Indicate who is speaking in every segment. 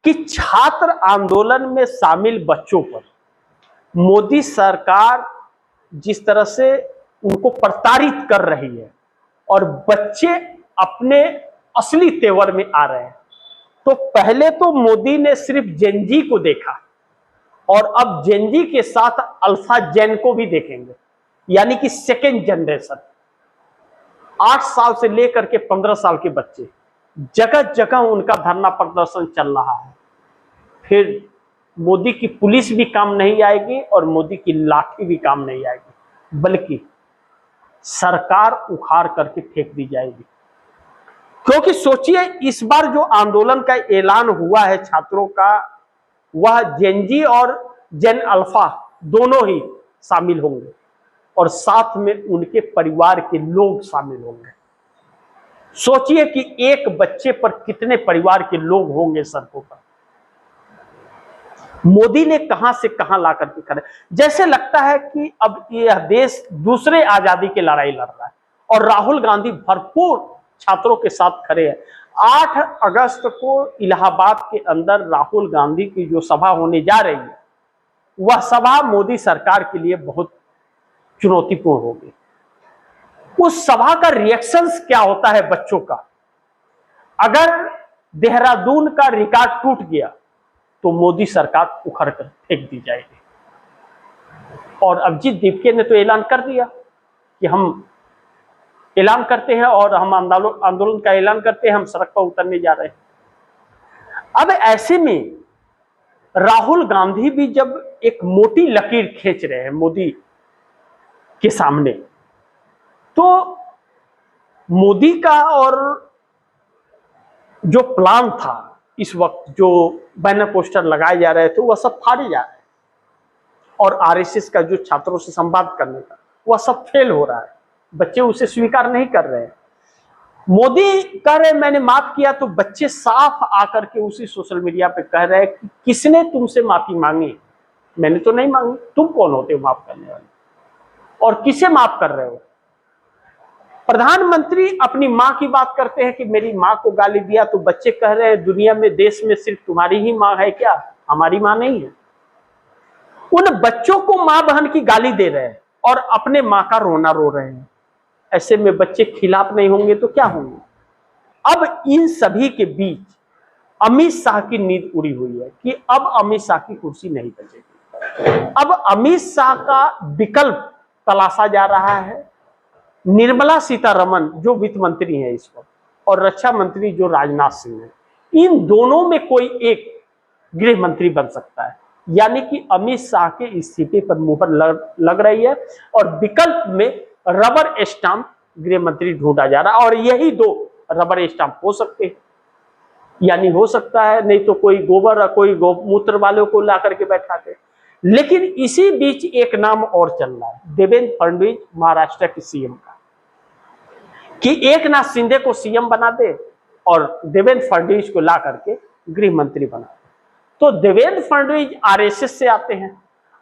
Speaker 1: कि छात्र आंदोलन में शामिल बच्चों पर मोदी सरकार जिस तरह से उनको प्रताड़ित कर रही है और बच्चे अपने असली तेवर में आ रहे हैं। तो पहले तो मोदी ने सिर्फ जेनजी को देखा और अब जेनजी के साथ अल्फा जेन को भी देखेंगे, यानी कि सेकेंड जनरेशन। 8 साल से लेकर के 15 साल के बच्चे, जगह जगह उनका धरना प्रदर्शन चल रहा है। फिर मोदी की पुलिस भी काम नहीं आएगी और मोदी की लाठी भी काम नहीं आएगी, बल्कि सरकार उखाड़ करके फेंक दी जाएगी। क्योंकि सोचिए, इस बार जो आंदोलन का ऐलान हुआ है छात्रों का, वह जेनजी और जेन अल्फा दोनों ही शामिल होंगे और साथ में उनके परिवार के लोग शामिल होंगे। सोचिए कि एक बच्चे पर कितने परिवार के लोग होंगे सड़कों पर। मोदी ने कहां से कहां ला करके खड़े, जैसे लगता है कि अब यह देश दूसरे आजादी की लड़ाई लड़ रहा है। और राहुल गांधी भरपूर छात्रों के साथ खड़े हैं। 8 अगस्त को इलाहाबाद के अंदर राहुल गांधी की जो सभा होने जा रही है, वह सभा मोदी सरकार के लिए बहुत चुनौतीपूर्ण होगी। उस सभा का रिएक्शंस क्या होता है बच्चों का? अगर देहरादून का रिकॉर्ड टूट गया तो मोदी सरकार उखड़ कर फेंक दी जाएगी। और अभिजीत दीपके ने तो ऐलान कर दिया कि हम ऐलान करते हैं और हम आंदोलन का ऐलान करते हैं, हम सड़क पर उतरने जा रहे हैं। अब ऐसे में राहुल गांधी भी जब एक मोटी लकीर खींच रहे हैं मोदी के सामने, तो मोदी का और जो प्लान था इस वक्त, जो बैनर पोस्टर लगाए जा रहे थे, वह सब फाड़े जा रहे हैं। और आरएसएस का जो छात्रों से संवाद करने का, वह सब फेल हो रहा है। बच्चे उसे स्वीकार नहीं कर रहे हैं। मोदी कह रहे मैंने माफ किया, तो बच्चे साफ आकर के उसी सोशल मीडिया पे कह रहे हैं कि किसने तुमसे माफी मांगी? मैंने तो नहीं मांगी। तुम कौन होते हो माफ करने वाले? और किसे माफ कर रहे हो? प्रधानमंत्री अपनी मां की बात करते हैं कि मेरी मां को गाली दिया, तो बच्चे कह रहे हैं दुनिया में, देश में सिर्फ तुम्हारी ही मां है क्या? हमारी मां नहीं है। उन बच्चों को मां बहन की गाली दे रहे हैं और अपने मां का रोना रो रहे हैं। ऐसे में बच्चे खिलाफ नहीं होंगे तो क्या होंगे? अब इन सभी के बीच अमित शाह की नींद उड़ी हुई है कि अब अमित शाह की कुर्सी नहीं बचेगी। अब अमित शाह का विकल्प तलाशा जा रहा है। निर्मला सीतारमण जो वित्त मंत्री है इस वक्त, और रक्षा मंत्री जो राजनाथ सिंह है, इन दोनों में कोई एक गृह मंत्री बन सकता है। यानी कि अमित शाह के इस्तीफे पर मुहर लग रही है और विकल्प में रबर स्टाम्प गृह मंत्री ढूंढा जा रहा है। और यही 2 रबर स्टाम्प हो सकते हैं, यानी हो सकता है नहीं तो कोई गोबर, कोई गौमूत्र वालों को ला करके बैठा दे। लेकिन इसी बीच एक नाम और चल रहा है, देवेंद्र फडणवीस महाराष्ट्र के सीएम का, कि एकनाथ शिंदे को सीएम बना दे और देवेंद्र फडणवीस को ला करके गृह मंत्री बना दे। तो देवेंद्र फडणवीस आरएसएस से आते हैं।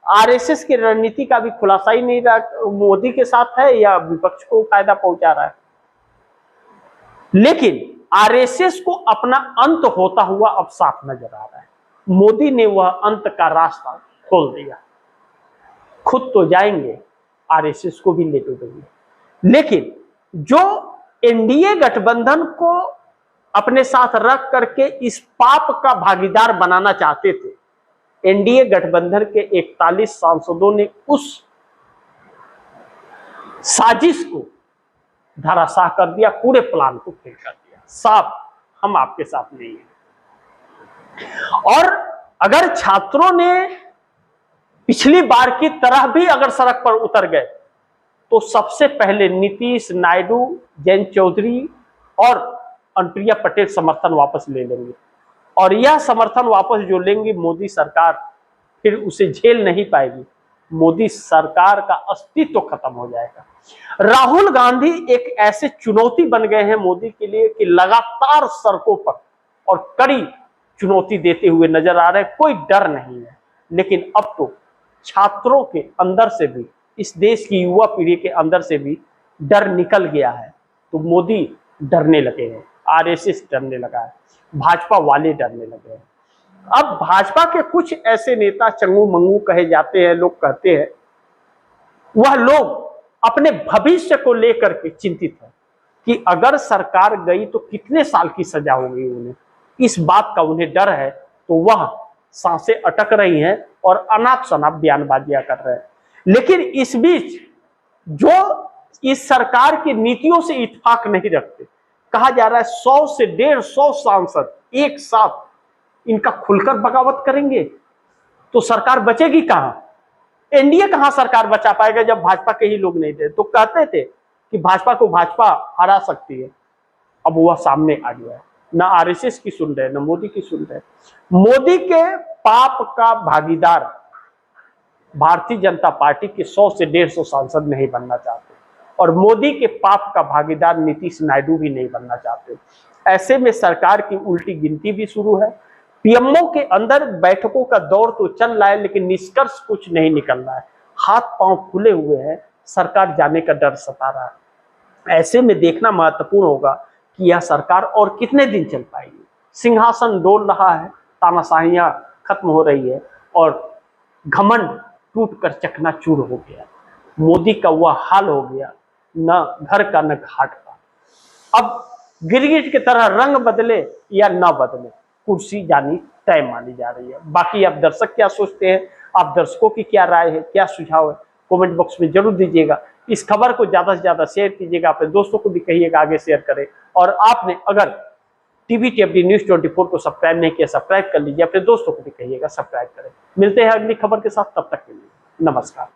Speaker 1: आरएसएस की रणनीति का भी खुलासा ही नहीं रहा, मोदी के साथ है या विपक्ष को फायदा पहुंचा रहा है। लेकिन आरएसएस को अपना अंत होता हुआ अब साफ नजर आ रहा है। मोदी ने वह अंत का रास्ता खोल दिया। खुद तो जाएंगे, आरएसएस को भी ले देंगे। लेकिन जो एनडीए गठबंधन को अपने साथ रख करके इस पाप का भागीदार बनाना चाहते थे, एनडीए गठबंधन के 41 सांसदों ने उस साजिश को धराशाह कर दिया, पूरे प्लान को फेल कर दिया। साफ हम आपके साथ नहीं हैं। और अगर छात्रों ने पिछली बार की तरह भी अगर सड़क पर उतर गए, तो सबसे पहले नीतीश, नायडू, जयंत चौधरी और अनुप्रिया पटेल समर्थन वापस ले लेंगे। और यह समर्थन वापस जो लेंगे, मोदी सरकार फिर उसे झेल नहीं पाएगी। मोदी सरकार का अस्तित्व खत्म हो जाएगा। राहुल गांधी एक ऐसे चुनौती बन गए हैं मोदी के लिए कि लगातार सड़कों पर और कड़ी चुनौती देते हुए नजर आ रहे हैं। कोई डर नहीं है। लेकिन अब तो छात्रों के अंदर से भी, इस देश की युवा पीढ़ी के अंदर से भी डर निकल गया है। तो मोदी डरने लगे हैं, आरएसएस डरने लगा है, भाजपा वाले डरने लगे हैं। अब भाजपा के कुछ ऐसे नेता चंगू मंगू कहे जाते हैं, लोग कहते हैं, वह लोग अपने भविष्य को लेकर के चिंतित है कि अगर सरकार गई तो कितने साल की सजा होगी उन्हें, इस बात का उन्हें डर है। तो वह सांसें अटक रही हैं और अनाप शनाप बयानबाजियां कर रहे हैं। लेकिन इस बीच जो इस सरकार की नीतियों से इत्तेफाक नहीं रखते, कहा जा रहा है 100 से 150 सांसद एक साथ इनका खुलकर बगावत करेंगे, तो सरकार बचेगी कहां? एनडीए कहां सरकार बचा पाएगा जब भाजपा के ही लोग नहीं थे। तो कहते थे कि भाजपा को भाजपा हरा सकती है, अब वह सामने आ गया है। ना आरएसएस की सुन रहे, ना मोदी की सुन रहे। मोदी के पाप का भागीदार भारतीय जनता पार्टी के 100 से 150 सांसद नहीं बनना चाहते, और मोदी के पाप का भागीदार नीतीश नायडू भी नहीं बनना चाहते। ऐसे में सरकार की उल्टी गिनती भी शुरू है। पीएमओ के अंदर बैठकों का दौर तो चल रहा है, लेकिन निष्कर्ष कुछ नहीं निकल रहा है। हाथ पांव फूले हुए हैं, सरकार जाने का डर सता रहा है। ऐसे में देखना महत्वपूर्ण होगा कि यह सरकार और कितने दिन चल पाएगी। सिंहासन डोल रहा है, तानाशाहियां खत्म हो रही है और घमंड टूटकर चकनाचूर हो गया। मोदी का वह हाल हो गया, न घर का न घाट का। अब गिरगिट की तरह रंग बदले या न बदले, कुर्सी जानी तय मानी जा रही है। बाकी आप दर्शक क्या सोचते हैं, आप दर्शकों की क्या राय है, क्या सुझाव है, कमेंट बॉक्स में जरूर दीजिएगा। इस खबर को ज्यादा से ज्यादा शेयर कीजिएगा, अपने दोस्तों को भी कहिएगा आगे शेयर करें। और आपने अगर टीवीटीएफडी न्यूज़ 24 को सब्सक्राइब नहीं किया, सब्सक्राइब कर लीजिए, अपने दोस्तों को भी कहिएगा सब्सक्राइब करें। मिलते हैं अगली खबर के साथ, तब तक के लिए नमस्कार।